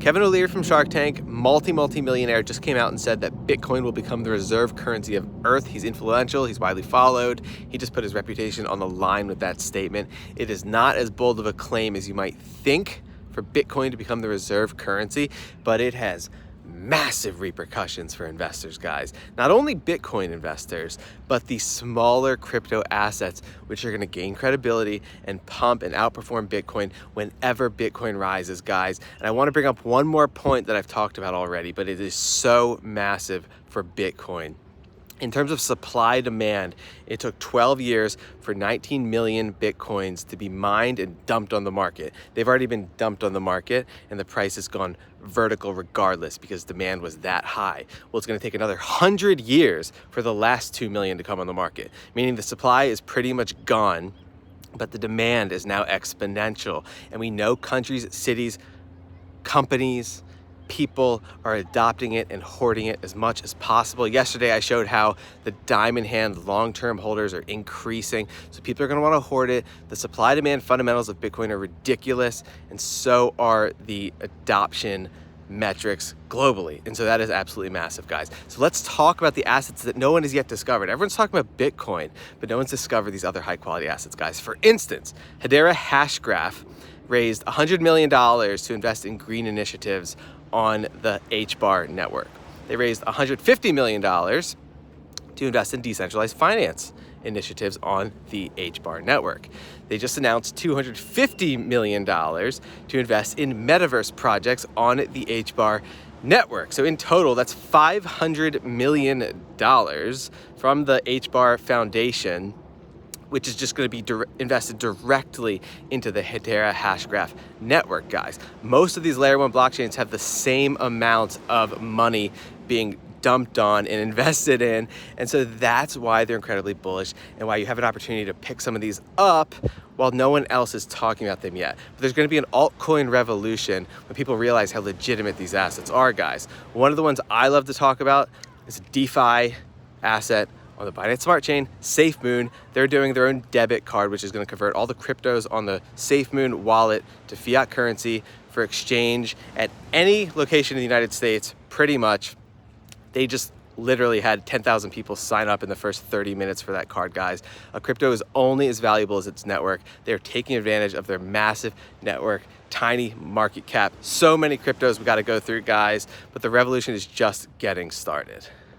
Kevin O'Leary from Shark Tank, multi-millionaire, just came out and said that Bitcoin will become the reserve currency of Earth. He's influential, he's widely followed. He just put his reputation on the line with that statement. It is not as bold of a claim as you might think for Bitcoin to become the reserve currency, but it has massive repercussions for investors, guys. Not only Bitcoin investors, but the smaller crypto assets, which are going to gain credibility and pump and outperform Bitcoin whenever Bitcoin rises, guys. And I want to bring up one more point that I've talked about already, but it is so massive for Bitcoin. In terms of supply demand, it took 12 years for 19 million Bitcoins to be mined and dumped on the market. They've already been dumped on the market and the price has gone vertical regardless because demand was that high. Well, it's gonna take another 100 years for the last 2 million to come on the market, meaning the supply is pretty much gone, but the demand is now exponential. And we know countries, cities, companies, people are adopting it and hoarding it as much as possible. Yesterday, I showed how the diamond hand long-term holders are increasing. So people are gonna wanna hoard it. The supply demand fundamentals of Bitcoin are ridiculous, and so are the adoption metrics globally. And so that is absolutely massive, guys. So let's talk about the assets that no one has yet discovered. Everyone's talking about Bitcoin, but no one's discovered these other high quality assets, guys. For instance, Hbar Hashgraph raised $100 million to invest in green initiatives on the Hbar network. They raised $150 million to invest in decentralized finance initiatives on the Hbar network. They just announced $250 million to invest in metaverse projects on the Hbar network. So in total, that's $500 million from the Hbar Foundation, which is just going to be invested directly into the Hbar Hashgraph network, guys. Most of these layer 1 blockchains have the same amount of money being dumped on and invested in, and so that's why they're incredibly bullish and why you have an opportunity to pick some of these up while no one else is talking about them yet. But there's going to be an altcoin revolution when people realize how legitimate these assets are, guys. One of the ones I love to talk about is a DeFi asset on the Binance Smart Chain, Safemoon. They're doing their own debit card, which is going to convert all the cryptos on the Safemoon wallet to fiat currency for exchange at any location in the United States, pretty much. They just literally had 10,000 people sign up in the first 30 minutes for that card, guys. A crypto is only as valuable as its network. They're taking advantage of their massive network, tiny market cap. So many cryptos we got to go through, guys, but the revolution is just getting started.